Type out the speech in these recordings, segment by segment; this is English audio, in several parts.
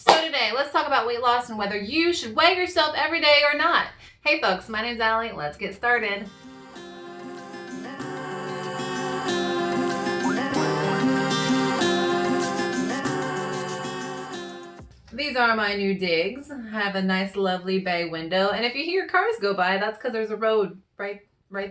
So today, let's talk about weight loss and whether you should weigh yourself every day or not. Hey folks, my name's Allie. Let's get started. These are my new digs. I have a nice lovely bay window, and if you hear cars go by, that's because there's a road right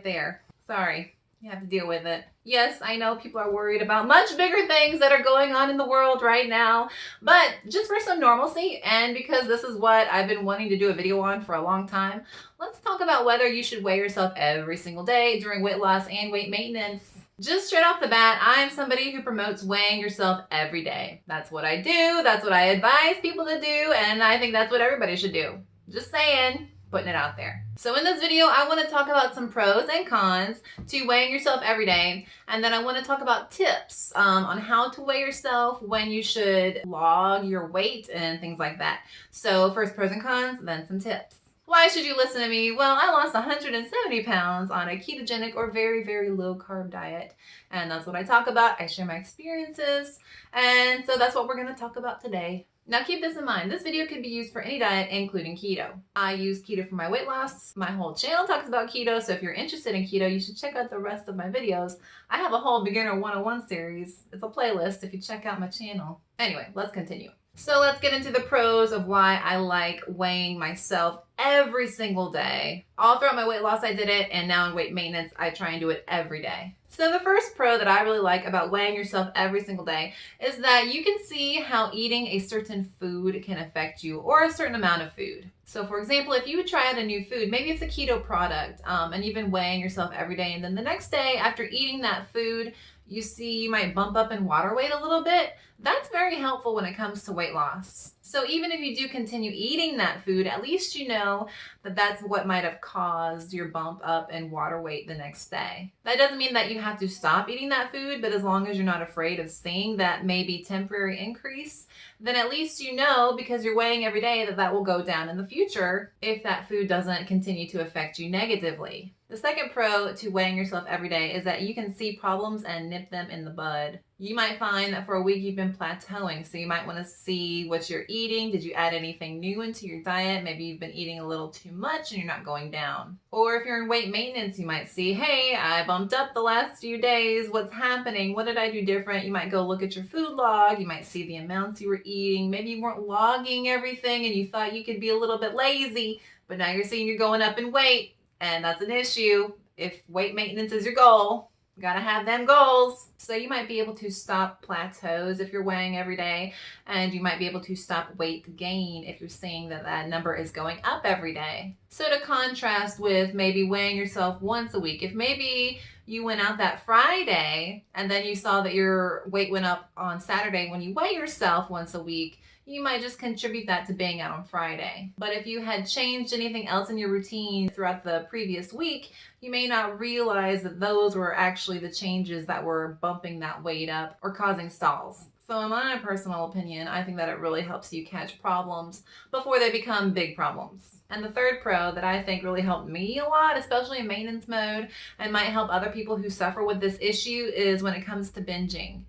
there. Sorry, you have to deal with it. Yes, I know people are worried about much bigger things that are going on in the world right now, but just for some normalcy, and because this is what I've been wanting to do a video on for a long time, let's talk about whether you should weigh yourself every single day during weight loss and weight maintenance. Just straight off the bat, I am somebody who promotes weighing yourself every day. That's what I do, that's what I advise people to do, and I think that's what everybody should do. Just saying, putting it out there. So in this video, I want to talk about some pros and cons to weighing yourself every day, and then I want to talk about tips on how to weigh yourself, when you should log your weight, and things like that. So first pros and cons, then some tips. Why should you listen to me? Well, I lost 170 pounds on a ketogenic or very, very low carb diet. And that's what I talk about. I share my experiences. And so that's what we're going to talk about today. Now keep this in mind. This video can be used for any diet, including keto. I use keto for my weight loss. My whole channel talks about keto. So if you're interested in keto, you should check out the rest of my videos. I have a whole beginner 101 series. It's a playlist if you check out my channel. Anyway, let's continue. So let's get into the pros of why I like weighing myself every single day. All throughout my weight loss, I did it, and now in weight maintenance, I try and do it every day. So the first pro that I really like about weighing yourself every single day is that you can see how eating a certain food can affect you, or a certain amount of food. So for example, if you would try out a new food, maybe it's a keto product, and you've been weighing yourself every day, and then the next day after eating that food, you might bump up in water weight a little bit. That's very helpful when it comes to weight loss. So even if you do continue eating that food, at least you know that that's what might have caused your bump up in water weight the next day. That doesn't mean that you have to stop eating that food, but as long as you're not afraid of seeing that maybe temporary increase, then at least you know, because you're weighing every day, that that will go down in the future if that food doesn't continue to affect you negatively. The second pro to weighing yourself every day is that you can see problems and nip them in the bud. You might find that for a week you've been plateauing, so you might want to see what you're eating. Did you add anything new into your diet? Maybe you've been eating a little too much and you're not going down. Or if you're in weight maintenance, you might see, hey, I bumped up the last few days. What's happening? What did I do different? You might go look at your food log. You might see the amounts you were eating. Maybe you weren't logging everything and you thought you could be a little bit lazy, but now you're seeing you're going up in weight, and that's an issue. If weight maintenance is your goal, you gotta have them goals. So you might be able to stop plateaus if you're weighing every day, and you might be able to stop weight gain if you're seeing that that number is going up every day. So to contrast with maybe weighing yourself once a week, if maybe you went out that Friday and then you saw that your weight went up on Saturday, when you weigh yourself once a week, you might just contribute that to being out on Friday. But if you had changed anything else in your routine throughout the previous week, you may not realize that those were actually the changes that were bumping that weight up or causing stalls. So in my personal opinion, I think that it really helps you catch problems before they become big problems. And the third pro that I think really helped me a lot, especially in maintenance mode, and might help other people who suffer with this issue, is when it comes to binging.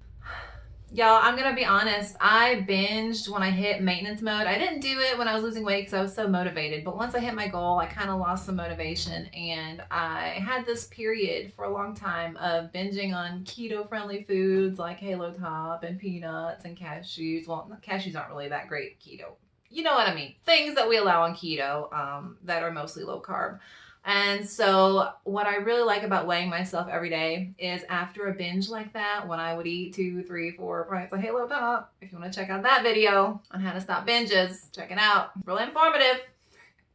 Y'all, I'm gonna be honest, I binged when I hit maintenance mode. I didn't do it when I was losing weight because I was so motivated, but once I hit my goal, I kind of lost some motivation, and I had this period for a long time of binging on keto-friendly foods like Halo Top and peanuts and cashews. Well, cashews aren't really that great keto. You know what I mean. Things that we allow on keto that are mostly low carb. And so what I really like about weighing myself every day is after a binge like that, when I would eat 2, 3, 4 pints of Halo Top. If you want to check out that video on how to stop binges, check it out. Really informative.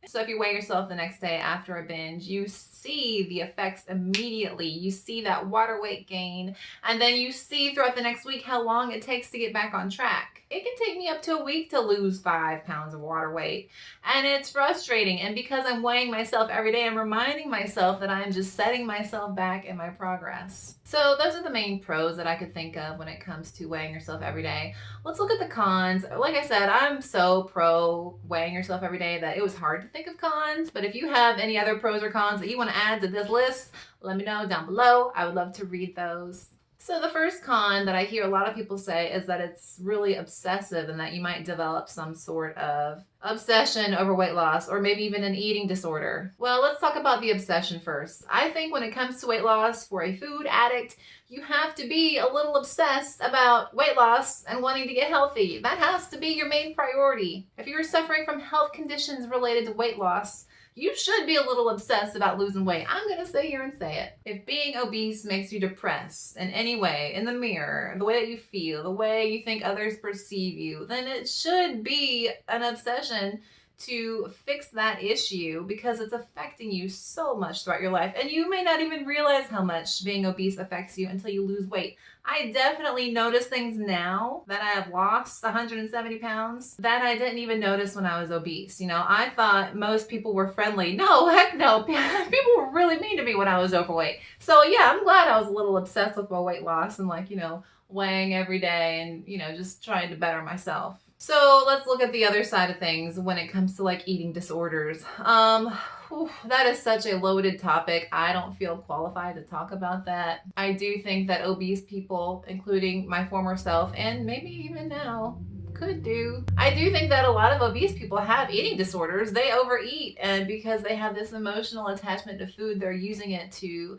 So if you weigh yourself the next day after a binge, you see the effects immediately. You see that water weight gain, and then you see throughout the next week how long it takes to get back on track. It can take me up to a week to lose 5 pounds of water weight, and it's frustrating. And because I'm weighing myself every day, I'm reminding myself that I'm just setting myself back in my progress. So those are the main pros that I could think of when it comes to weighing yourself every day. Let's look at the cons. Like I said, I'm so pro weighing yourself every day that it was hard to think of cons, but if you have any other pros or cons that you want to add to this list, let me know down below. I would love to read those. So the first con that I hear a lot of people say is that it's really obsessive and that you might develop some sort of obsession over weight loss or maybe even an eating disorder. Well, let's talk about the obsession first. I think when it comes to weight loss for a food addict, you have to be a little obsessed about weight loss and wanting to get healthy. That has to be your main priority. If you're suffering from health conditions related to weight loss, you should be a little obsessed about losing weight. I'm going to sit here and say it. If being obese makes you depressed in any way, in the mirror, the way that you feel, the way you think others perceive you, then it should be an obsession to fix that issue because it's affecting you so much throughout your life. And you may not even realize how much being obese affects you until you lose weight. I definitely notice things now that I have lost 170 pounds that I didn't even notice when I was obese. You know, I thought most people were friendly. No, heck no. People were really mean to me when I was overweight. So yeah, I'm glad I was a little obsessed with my weight loss and weighing every day and, just trying to better myself. So let's look at the other side of things when it comes to eating disorders. That is such a loaded topic. I don't feel qualified to talk about that. I do think that obese people, including my former self and maybe even now, could do. I do think that a lot of obese people have eating disorders. They overeat, and because they have this emotional attachment to food, they're using it to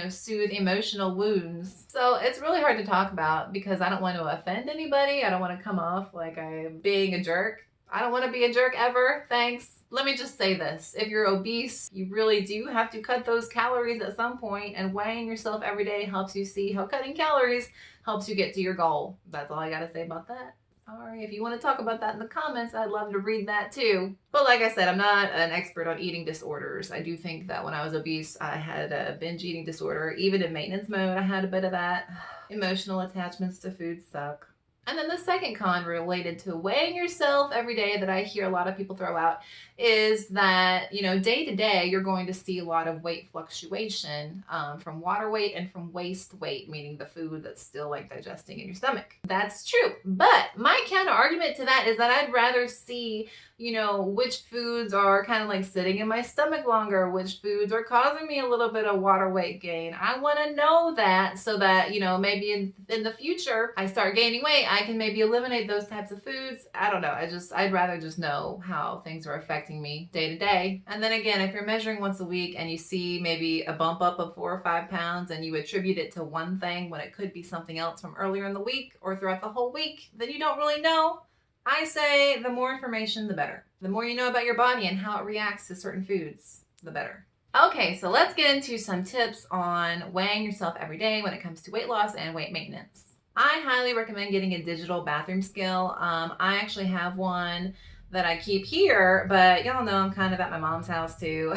soothe emotional wounds. So it's really hard to talk about because I don't want to offend anybody. I don't want to come off like I'm being a jerk. I don't want to be a jerk ever. Thanks. Let me just say this. If you're obese, you really do have to cut those calories at some point, and weighing yourself every day helps you see how cutting calories helps you get to your goal. That's all I got to say about that. Sorry, if you want to talk about that in the comments, I'd love to read that too. But like I said, I'm not an expert on eating disorders. I do think that when I was obese, I had a binge eating disorder. Even in maintenance mode, I had a bit of that. Emotional attachments to food suck. And then the second con related to weighing yourself every day that I hear a lot of people throw out is that, day to day, you're going to see a lot of weight fluctuation from water weight and from waist weight, meaning the food that's still digesting in your stomach. That's true. But my counter argument to that is that I'd rather see which foods are kind of sitting in my stomach longer, which foods are causing me a little bit of water weight gain. I want to know that so that, maybe in the future I start gaining weight, I can maybe eliminate those types of foods. I don't know. I'd rather just know how things are affecting me day to day. And then again, if you're measuring once a week and you see maybe a bump up of 4 or 5 pounds and you attribute it to one thing when it could be something else from earlier in the week or throughout the whole week, then you don't really know. I say the more information, the better. The more you know about your body and how it reacts to certain foods, the better. Okay, so let's get into some tips on weighing yourself every day when it comes to weight loss and weight maintenance. I highly recommend getting a digital bathroom scale. I actually have one that I keep here, but y'all know I'm kind of at my mom's house too.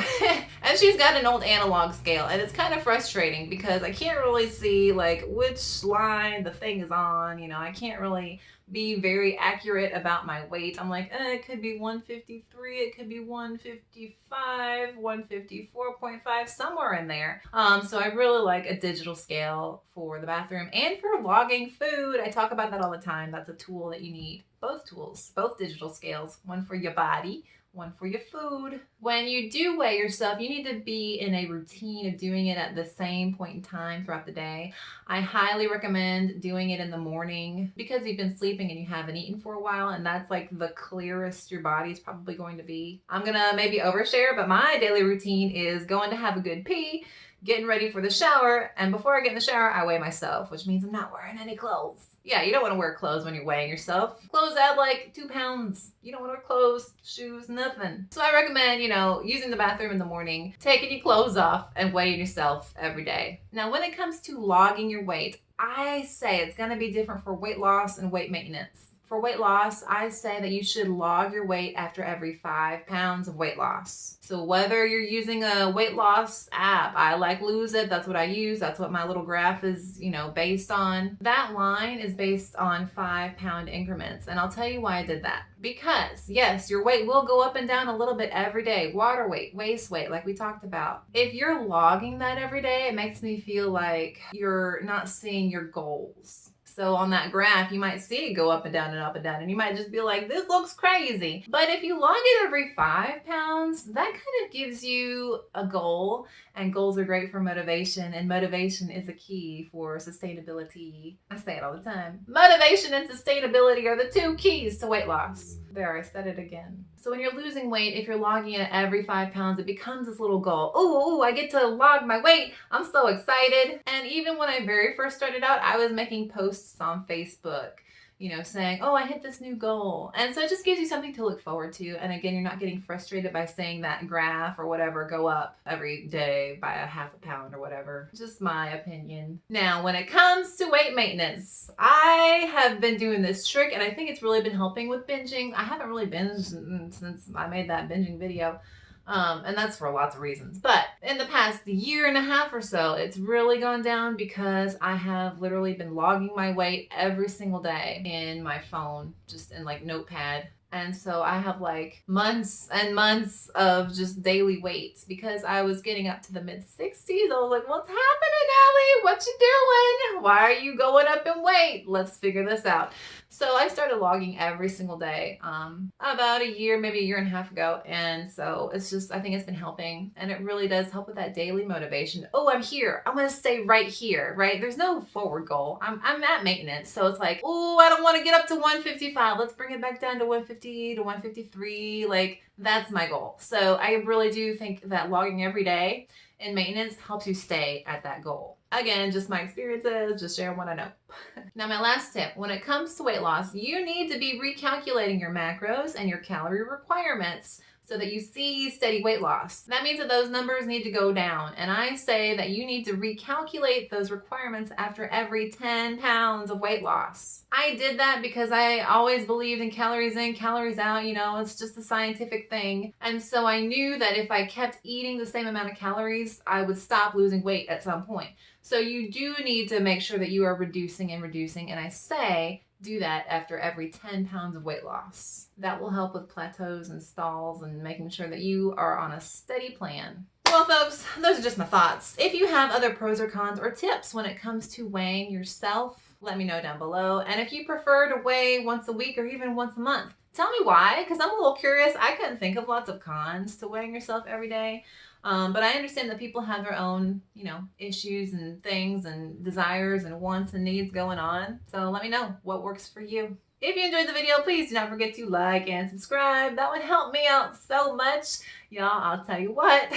And she's got an old analog scale, and it's kind of frustrating because I can't really see which line the thing is on. I can't really be very accurate about my weight. I'm it could be 153, it could be 155, 154.5, somewhere in there. So I really like a digital scale for the bathroom and for logging food. I talk about that all the time. That's a tool that you need. Both tools, both digital scales, one for your body, one for your food. When you do weigh yourself, you need to be in a routine of doing it at the same point in time throughout the day. I highly recommend doing it in the morning because you've been sleeping and you haven't eaten for a while, and that's the clearest your body's probably going to be. I'm gonna maybe overshare, but my daily routine is going to have a good pee, getting ready for the shower, and before I get in the shower, I weigh myself, which means I'm not wearing any clothes. Yeah, you don't want to wear clothes when you're weighing yourself. Clothes add 2 pounds. You don't want to wear clothes, shoes, nothing. So I recommend, using the bathroom in the morning, taking your clothes off and weighing yourself every day. Now, when it comes to logging your weight, I say it's going to be different for weight loss and weight maintenance. For weight loss, I say that you should log your weight after every 5 pounds of weight loss. So whether you're using a weight loss app, I Lose It, that's what I use. That's what my little graph is, based on. That line is based on 5 pound increments. And I'll tell you why I did that. Because yes, your weight will go up and down a little bit every day. Water weight, waist weight, like we talked about. If you're logging that every day, it makes me feel like you're not seeing your goals. So on that graph, you might see it go up and down and up and down, and you might just be like, this looks crazy. But if you log it every 5 pounds, that kind of gives you a goal, and goals are great for motivation, and motivation is a key for sustainability. I say it all the time. Motivation and sustainability are the 2 keys to weight loss. There, I said it again. So when you're losing weight, if you're logging it every 5 pounds, it becomes this little goal. Ooh, I get to log my weight. I'm so excited. And even when I very first started out, I was making posts on Facebook, saying, oh, I hit this new goal. And so it just gives you something to look forward to. And again, you're not getting frustrated by saying that graph or whatever go up every day by a half a pound or whatever. Just my opinion. Now, when it comes to weight maintenance, I have been doing this trick, and I think it's really been helping with binging. I haven't really binged since I made that binging video. And that's for lots of reasons. But in the past year and a half or so, it's really gone down because I have literally been logging my weight every single day in my phone, just in like Notepad. And so I have like months and months of just daily weights because I was getting up to the mid-60s. I was like, what's happening, Allie? What you doing? Why are you going up in weight? Let's figure this out. So I started logging every single day about a year, maybe a year and a half ago. And so it's just, I think it's been helping. And it really does help with that daily motivation. Oh, I'm here. I'm going to stay right here, right? There's no forward goal. I'm at maintenance. So it's like, oh, I don't want to get up to 155. Let's bring it back down to 150 to 153. Like, that's my goal. So I really do think that logging every day in maintenance helps you stay at that goal. Again, just my experiences, just sharing what I know. Now, my last tip, when it comes to weight loss, you need to be recalculating your macros and your calorie requirements so that you see steady weight loss. That means that those numbers need to go down. And I say that you need to recalculate those requirements after every 10 pounds of weight loss. I did that because I always believed in calories in, calories out, it's just a scientific thing. And so I knew that if I kept eating the same amount of calories, I would stop losing weight at some point. So you do need to make sure that you are reducing, and I say do that after every 10 pounds of weight loss. That will help with plateaus and stalls and making sure that you are on a steady plan. Well, folks, those are just my thoughts. If you have other pros or cons or tips when it comes to weighing yourself, let me know down below. And if you prefer to weigh once a week or even once a month, tell me why, because I'm a little curious. I couldn't think of lots of cons to weighing yourself every day. But I understand that people have their own, issues and things and desires and wants and needs going on. So let me know what works for you. If you enjoyed the video, please do not forget to like and subscribe. That would help me out so much. Y'all, I'll tell you what,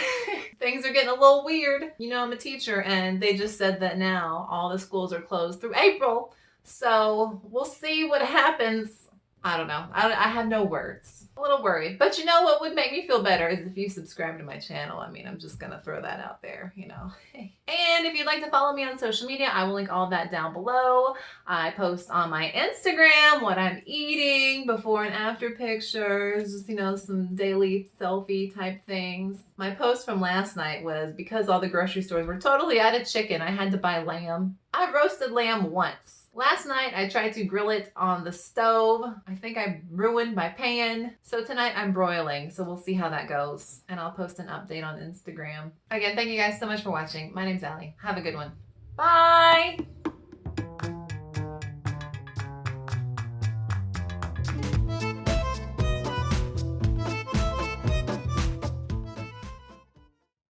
things are getting a little weird. I'm a teacher, and they just said that now all the schools are closed through April. So we'll see what happens. I don't know. I have no words. A little worried. But what would make me feel better is if you subscribe to my channel. I mean, I'm just going to throw that out there, And if you'd like to follow me on social media, I will link all of that down below. I post on my Instagram what I'm eating, before and after pictures, just, some daily selfie type things. My post from last night was because all the grocery stores were totally out of chicken, I had to buy lamb. I've roasted lamb once. Last night, I tried to grill it on the stove. I think I ruined my pan. So tonight, I'm broiling. So we'll see how that goes. And I'll post an update on Instagram. Again, thank you guys so much for watching. My name's Allie. Have a good one. Bye!